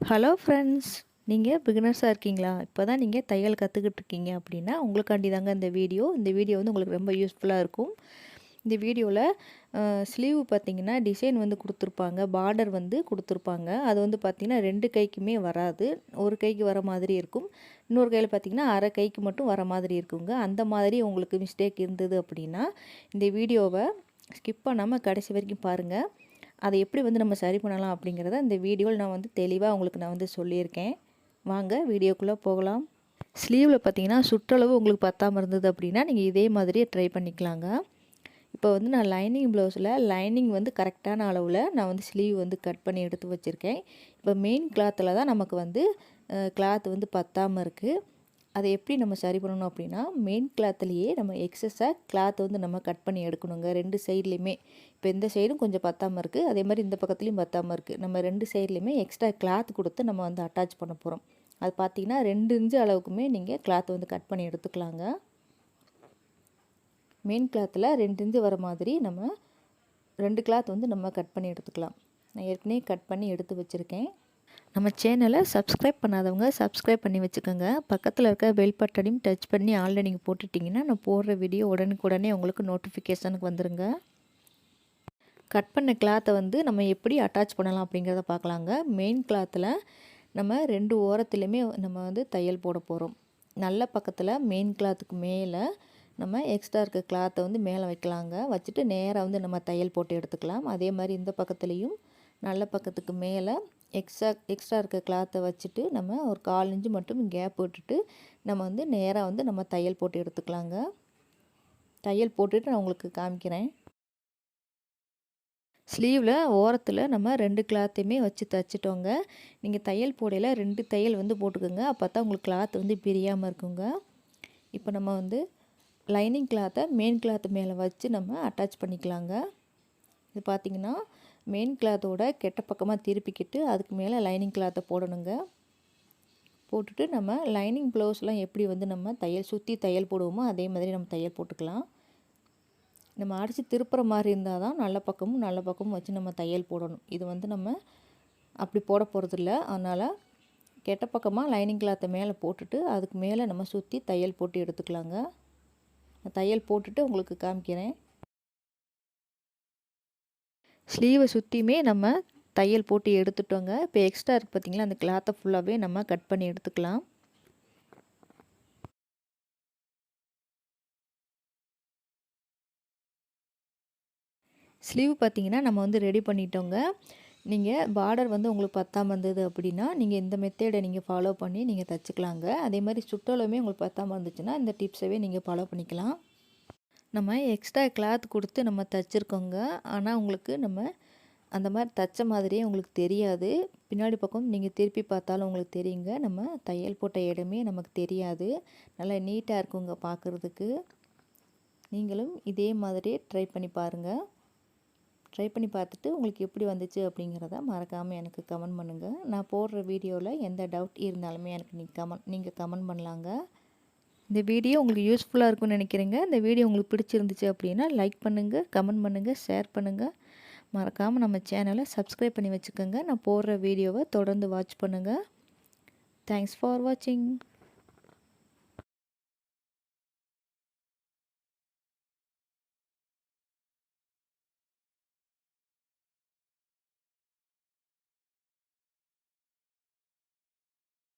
Hello friends, நீங்கள் பிகினர்ஸாக இருக்கீங்களா? இப்போ தான் நீங்கள் தையல் கற்றுக்கிட்டு இருக்கீங்க அப்படின்னா உங்களுக்காண்டி தாங்க இந்த வீடியோ. இந்த வீடியோ வந்து உங்களுக்கு ரொம்ப யூஸ்ஃபுல்லாக இருக்கும். இந்த வீடியோவில் ஸ்லீவ் பார்த்தீங்கன்னா டிசைன் வந்து கொடுத்துருப்பாங்க, பார்டர் வந்து கொடுத்துருப்பாங்க. அது வந்து பார்த்திங்கன்னா 2 கைக்குமே வராது. ஒரு கைக்கு வர மாதிரி இருக்கும், இன்னொரு கையில் பார்த்திங்கன்னா அரை கைக்கு மட்டும் வர மாதிரி இருக்குங்க. அந்த மாதிரி உங்களுக்கு மிஸ்டேக் இருந்தது அப்படின்னா இந்த வீடியோவை ஸ்கிப் பண்ணாமல் கடைசி வரைக்கும் பாருங்கள். அதை எப்படி வந்து நம்ம சரி பண்ணலாம் அப்படிங்கிறத இந்த வீடியோவில் நான் வந்து தெளிவாக உங்களுக்கு நான் வந்து சொல்லியிருக்கேன். வாங்க வீடியோக்குள்ளே போகலாம். ஸ்லீவில் பார்த்தீங்கன்னா சுற்றளவு உங்களுக்கு பத்தாமல் இருந்தது அப்படின்னா நீங்கள் இதே மாதிரியே ட்ரை பண்ணிக்கலாங்க. இப்போ வந்து நான் லைனிங் ப்ளவுஸில் லைனிங் வந்து கரெக்டான அளவில் நான் வந்து ஸ்லீவ் வந்து கட் பண்ணி எடுத்து வச்சுருக்கேன். இப்போ மெயின் கிளாத்தில் தான் நமக்கு வந்து கிளாத் வந்து பத்தாமல் இருக்குது. அதை எப்படி நம்ம சரி பண்ணணும் அப்படின்னா மெயின் கிளாத்துலேயே நம்ம எக்ஸஸாக கிளாத் வந்து நம்ம கட் பண்ணி எடுக்கணுங்க. 2 சைட்லேயுமே இப்போ இந்த சைடும் கொஞ்சம் பத்தாமல் இருக்குது, அதே மாதிரி இந்த பக்கத்துலேயும் பத்தாமல் இருக்குது. நம்ம 2 சைட்லேயுமே எக்ஸ்ட்ரா கிளாத் கொடுத்து நம்ம வந்து அட்டாச் பண்ண போகிறோம். அது பார்த்திங்கன்னா 2 இன்ச்சு அளவுக்குமே நீங்கள் கிளாத் வந்து கட் பண்ணி எடுத்துக்கலாங்க. மெயின் கிளாத்தில் 2 இன்ச்சு வர மாதிரி நம்ம 2 கிளாத் வந்து நம்ம கட் பண்ணி எடுத்துக்கலாம். நான் ஏற்கனவே கட் பண்ணி எடுத்து வச்சுருக்கேன். நம்ம சேனலை சப்ஸ்கிரைப் பண்ணாதவங்க சப்ஸ்கிரைப் பண்ணி வச்சுக்கோங்க. பக்கத்தில் இருக்க பெல் பட்டனையும் டச் பண்ணி ஆல்ரெடி நீங்கள் போட்டுட்டிங்கன்னா நான் போடுற வீடியோ உடனுக்குடனே உங்களுக்கு நோட்டிஃபிகேஷனுக்கு வந்துடுங்க. கட் பண்ண கிளாத்தை வந்து நம்ம எப்படி அட்டாச் பண்ணலாம் அப்படிங்கிறத பார்க்கலாங்க. மெயின் கிளாத்தில் நம்ம 2 ஓரத்துலையுமே நம்ம வந்து தையல் போட போகிறோம். நல்ல பக்கத்தில் மெயின் கிளாத்துக்கு மேலே நம்ம எக்ஸ்ட்ரா இருக்க கிளாத்தை வந்து மேலே வைக்கலாங்க. வச்சுட்டு நேராக வந்து நம்ம தையல் போட்டு எடுத்துக்கலாம். அதே மாதிரி இந்த பக்கத்துலேயும் நல்ல பக்கத்துக்கு மேலே எக்ஸ்ட்ரா இருக்க கிளாத்தை வச்சுட்டு நம்ம ஒரு 1/4 இன்ச்சு மட்டும் கேப் விட்டுட்டு நம்ம வந்து நேராக வந்து நம்ம தையல் போட்டு எடுத்துக்கலாங்க. தையல் போட்டுட்டு நான் உங்களுக்கு காமிக்கிறேன். ஸ்லீவில் ஓரத்தில் நம்ம 2 கிளாத்தையுமே வச்சு தைச்சிட்டோங்க. நீங்கள் தையல் போடையில் 2 தையல் வந்து போட்டுக்கோங்க. அப்போ தான் உங்களுக்கு கிளாத் வந்து பிரியாமல் இருக்குங்க. இப்போ நம்ம வந்து லைனிங் கிளாத்தை மெயின் கிளாத்து மேலே வச்சு நம்ம அட்டாச் பண்ணிக்கலாங்க. இது பார்த்திங்கன்னா மெயின் கிளாத்தோட கெட்ட பக்கமாக திருப்பிக்கிட்டு அதுக்கு மேலே லைனிங் கிளாத்தை போடணுங்க. போட்டுட்டு நம்ம லைனிங் ப்ளவுஸ்லாம் எப்படி வந்து நம்ம தையல் சுற்றி தையல் போடுவோமோ அதே மாதிரி நம்ம தையல் போட்டுக்கலாம். நம்ம அடித்து திருப்புற மாதிரி இருந்தால் தான் நல்ல பக்கமும் வச்சு நம்ம தையல் போடணும். இது வந்து நம்ம அப்படி போட போகிறதில்ல. அதனால் கெட்ட பக்கமாக லைனிங் கிளாத்தை மேலே போட்டுட்டு அதுக்கு மேலே நம்ம சுற்றி தையல் போட்டு எடுத்துக்கலாங்க. தையல் போட்டுட்டு உங்களுக்கு காமிக்கிறேன். ஸ்லீவை சுற்றியுமே நம்ம தையல் போட்டு எடுத்துட்டோங்க. இப்போ எக்ஸ்ட்ரா இருக்குது பார்த்திங்களா, அந்த கிளாத்தை ஃபுல்லாகவே நம்ம கட் பண்ணி எடுத்துக்கலாம். ஸ்லீவ் பார்த்திங்கன்னா நம்ம வந்து ரெடி பண்ணிட்டோங்க. நீங்கள் பார்டர் வந்து உங்களுக்கு பத்தாமல் இருந்தது அப்படின்னா நீங்கள் இந்த மெத்தேடை நீங்கள் ஃபாலோ பண்ணி நீங்கள் தைச்சிக்கலாங்க. அதே மாதிரி சுற்றளவுமே உங்களுக்கு பத்தாமல் இருந்துச்சுன்னா இந்த டிப்ஸவே நீங்கள் ஃபாலோ பண்ணிக்கலாம். நம்ம எக்ஸ்ட்ரா கிளாத் கொடுத்து நம்ம தைச்சிருக்கோங்க. ஆனால் உங்களுக்கு நம்ம அந்த மாதிரி தைச்ச மாதிரியே உங்களுக்கு தெரியாது. பின்னாடி பக்கம் நீங்கள் திருப்பி பார்த்தாலும் உங்களுக்கு தெரியுங்க. நம்ம தையல் போட்ட இடமே நமக்கு தெரியாது. நல்லா நீட்டாக இருக்குங்க பார்க்குறதுக்கு. நீங்களும் இதே மாதிரி ட்ரை பண்ணி பாருங்கள். ட்ரை பண்ணி பார்த்துட்டு உங்களுக்கு எப்படி வந்துச்சு அப்படிங்கிறத மறக்காமல் எனக்கு கமெண்ட் பண்ணுங்கள். நான் போடுற வீடியோவில் எந்த டவுட் இருந்தாலுமே எனக்கு நீங்கள் கமெண்ட் பண்ணலாங்க. இந்த வீடியோ உங்களுக்கு யூஸ்ஃபுல்லாக இருக்கும்னு நினைக்கிறேங்க. இந்த வீடியோ உங்களுக்கு பிடிச்சிருந்துச்சு அப்படின்னா லைக் பண்ணுங்கள், கமெண்ட் பண்ணுங்கள், ஷேர் பண்ணுங்கள். மறக்காமல் நம்ம சேனலை சப்ஸ்கிரைப் பண்ணி வச்சுக்கோங்க. நான் போடுற வீடியோவை தொடர்ந்து வாட்ச் பண்ணுங்கள். தேங்க்ஸ் ஃபார் வாட்சிங்.